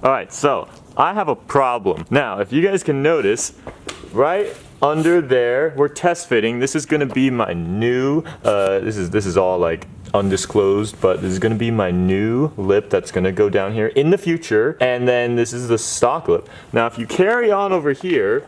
Alright, so I have a problem. Now, if you guys can notice, right under there, we're test fitting. This is gonna be my new, this is all like undisclosed, but this is gonna be my new lip that's gonna go down here in the future. And then this is the stock lip. Now, if you carry on over here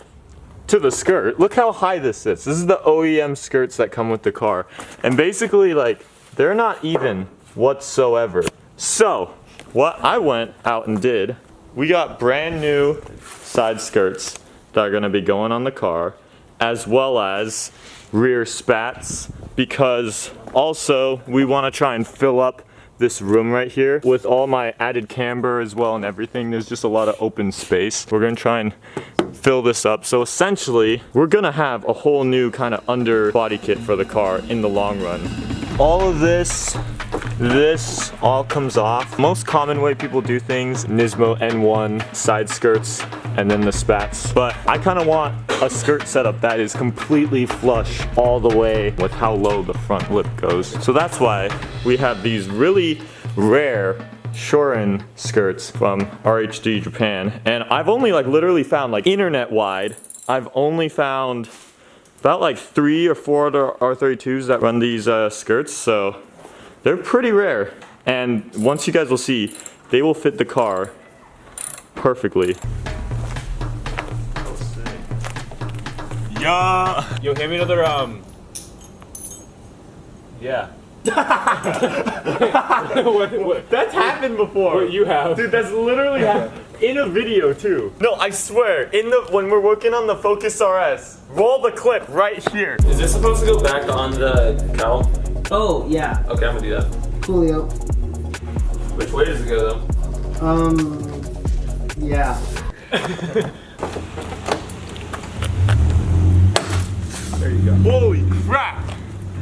to the skirt, look how high this sits. This is the OEM skirts that come with the car. And basically, like, they're not even whatsoever. So, what I went out and did, we got brand new side skirts that are gonna be going on the car, as well as rear spats, because also we wanna try and fill up this room right here with all my added camber as well and everything. There's just a lot of open space. We're gonna try and fill this up. So essentially, we're gonna have a whole new kind of under body kit for the car in the long run. All of this all comes off. Most common way people do things, Nismo N1 side skirts and then the spats. But I kind of want a skirt setup that is completely flush all the way with how low the front lip goes. So that's why we have these really rare Shorin skirts from R32 Japan. And I've only like literally found, like internet wide, I've only found about like 3 or 4 other R32s that run these skirts, so they're pretty rare. And once you guys will see, they will fit the car perfectly. Yeah. Yo, hand me another yeah. what? That's happened before. What you have? Dude, that's literally happened in a video too. No, I swear, when we're working on the Focus RS, roll the clip right here. Is this supposed to go back on the cowl? Oh, yeah. Okay, I'm gonna do that. Coolio. Which way does it go though? Yeah. There you go. Holy crap!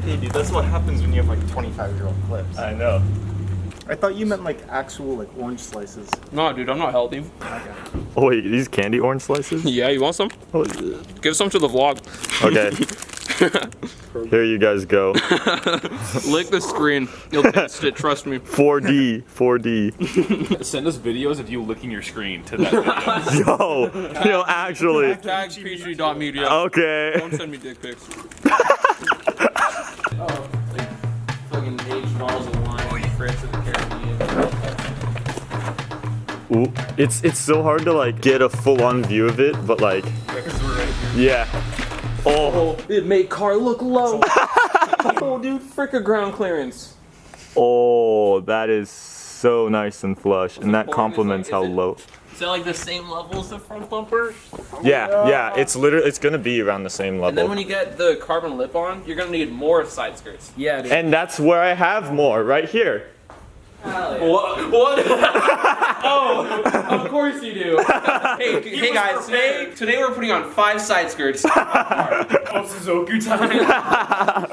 Hey dude, that's what happens when you have like 25-year-old clips. I know. I thought you meant like actual like orange slices. No, dude, I'm not healthy. Okay. Oh wait, these candy orange slices? Yeah, you want some? Oh, Give some to the vlog. okay. Here you guys go. Lick the screen. You'll taste it, trust me. 4D. Send us videos of you licking your screen to that video. Yo, actually. Tag peachy.media. Okay. Don't send me dick pics. Oh, like fucking aged bottles of wine, Fritz of the Caribbean. Ooh, it's so hard to like get a full-on view of it, but like, yeah. Oh, it made car look low. Oh, dude, fricka ground clearance. oh, that is so nice and flush, and that complements how low. Is that like the same level as the front bumper? Yeah, it's gonna be around the same level. And then when you get the carbon lip on, you're gonna need more side skirts. Yeah, dude. And that's where I have more, right here. Yeah. What? Oh, of course you do. Hey guys, today we're putting on 5 side skirts. Suzuki time.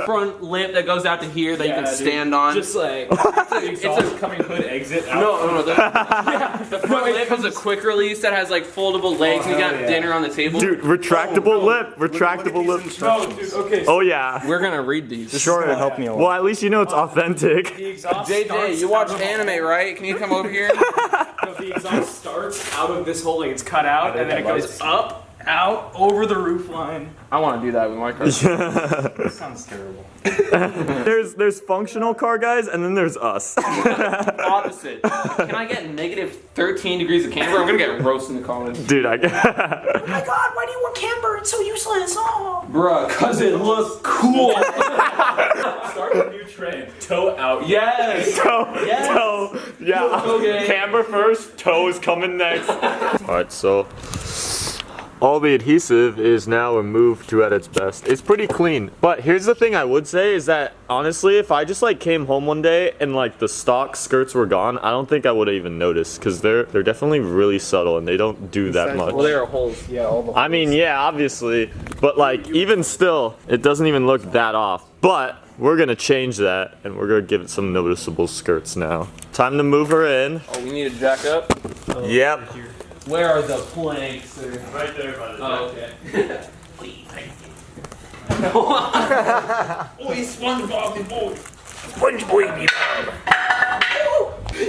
Front lip that goes out to here that you can stand on. Just like it's a coming hood exit out. No. The front lip is a quick release that has like foldable legs and you got dinner on the table. Dude, retractable lip. No, dude, okay. Oh yeah. We're gonna read these. Sure, to help me a lot. Well, at least you know it's authentic. The exhaust JJ, you watch anime, right? Can you come over here? No, the exhaust starts out of this hole, like it's cut out, and then it goes up, out, over the roof line. I want to do that with my car. This sounds terrible. There's functional car guys, and then there's us. Opposite. Can I get negative 13 degrees of camber? I'm gonna get roasted in the comments. Dude, Oh my god, why do you want camber? It's so useless. Oh. Bruh, cause it looks cool. Start a new trend. Toe out. Yes. toe, yeah. Okay. Camber first, toe is coming next. Alright, so all the adhesive is now removed to at its best. It's pretty clean. But here's the thing I would say is that honestly, if I just like came home one day and like the stock skirts were gone, I don't think I would have even noticed because they're definitely really subtle and they don't do that much. Well, there are holes. Yeah, all the holes. I mean, yeah, obviously, but like even still, it doesn't even look that off. But we're gonna change that and we're gonna give it some noticeable skirts now. Time to move her in. Oh, we need to jack up. Yep. Where are the planks? Right there by the Oh, okay. Oi, SpongeBob, me boy.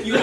You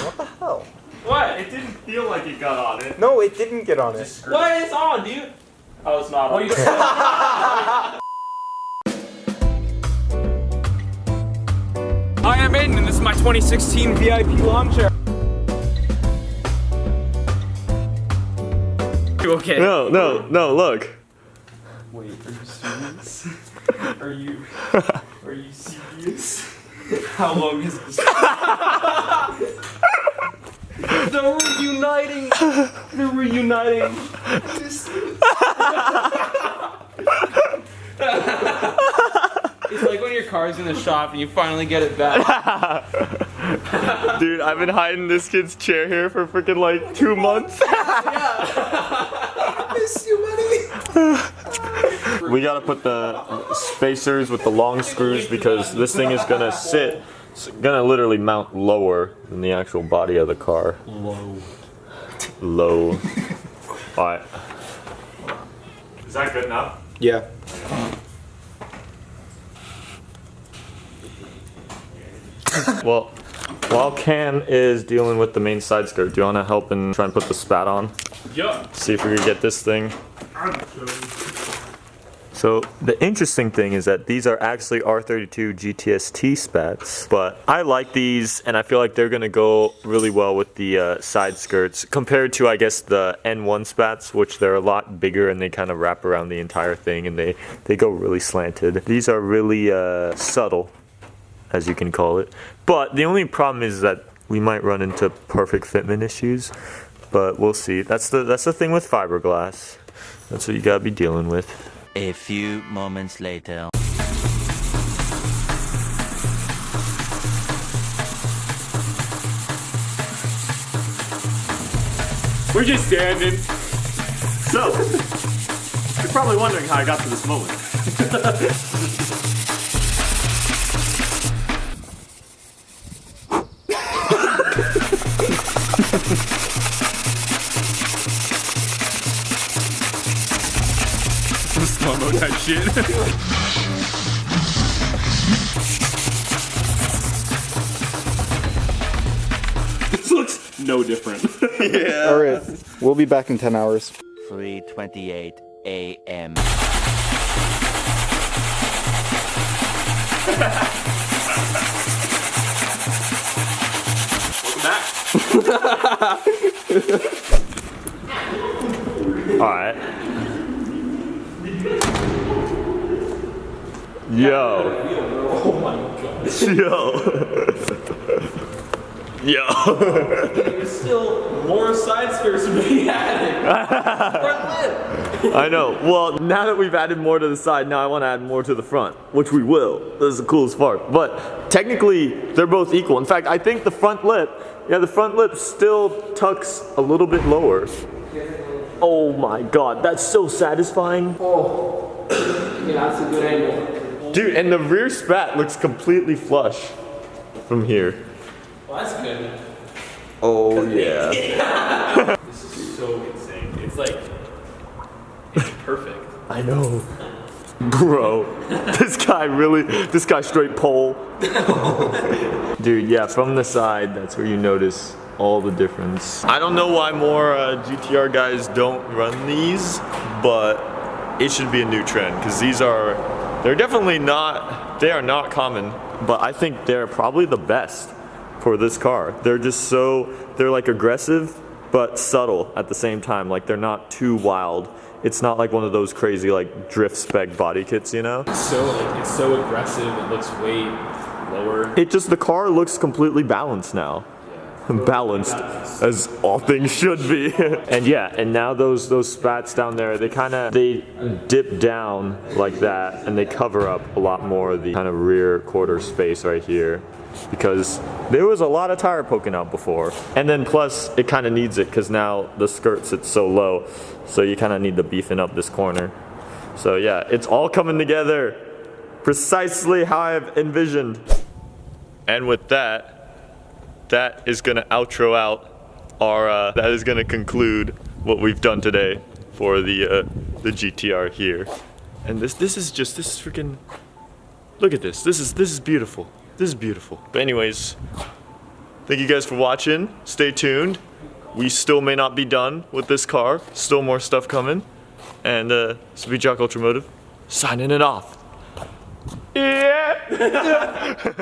What the hell? What? It didn't feel like it got on it. No, it didn't get on it. What? It's on, dude. Oh, it's not. Oh, you I am in, and this is my 2016 VIP lawn chair. You okay? No, look. Wait, are you serious? Are you serious? How long is this? They're reuniting. They're reuniting. It's like when your car's in the shop and you finally get it back. Dude, I've been hiding this kid's chair here for freaking like 2 months. I miss you, buddy. We gotta put the spacers with the long screws because this thing is gonna sit, it's gonna literally mount lower than the actual body of the car. Low. Alright. Is that good enough? Yeah. Well, while Cam is dealing with the main side skirt, do you want to help and try and put the spat on? Yeah. See if we can get this thing. So the interesting thing is that these are actually R32 GTST spats, but I like these and I feel like they're gonna go really well with the side skirts compared to, I guess, the N1 spats, which they're a lot bigger and they kind of wrap around the entire thing and they go really slanted. These are really subtle, as you can call it. But the only problem is that we might run into perfect fitment issues, but we'll see. That's the thing with fiberglass. That's what you gotta be dealing with. A few moments later. We're just standing. So, you're probably wondering how I got to this moment. Slow-mo type shit. This looks no different. Yeah. All right. We'll be back in 10 hours. 3:28 a.m. Alright. Yo. Oh my god. Yo. There's still more side skirts to be added. Front lip. I know. Well, now that we've added more to the side, now I want to add more to the front, which we will. This is the coolest part. But technically, they're both equal. In fact, I think the front lip still tucks a little bit lower. Oh my god, that's so satisfying. Oh, yeah, that's a good angle. Dude, and the rear spat looks completely flush from here. Well, that's good. Oh yeah. This is so insane. It's like, it's perfect. I know. Bro, this guy straight pole. Dude, yeah, from the side, that's where you notice all the difference. I don't know why more GTR guys don't run these, but it should be a new trend because they're definitely not, they are not common, but I think they're probably the best for this car. They're just they're like aggressive, but subtle at the same time. Like they're not too wild. It's not like one of those crazy like drift spec body kits, you know? It's so aggressive. It looks way lower. The car looks completely balanced now. Balanced, as all things should be. And yeah, and now those spats down there, they dip down like that and they cover up a lot more of the kind of rear quarter space right here because there was a lot of tire poking out before. And then plus it kind of needs it because now the skirt sits so low, so you kind of need to beefing up this corner. So yeah, it's all coming together precisely how I've envisioned. And with that is gonna outro out our, that is gonna conclude what we've done today for the GTR here. And this is freaking, look at this. This is beautiful. This is beautiful. But anyways, Thank you guys for watching. Stay tuned. We still may not be done with this car. Still more stuff coming. And this will be JackUltraMotive signing it off. Yeah.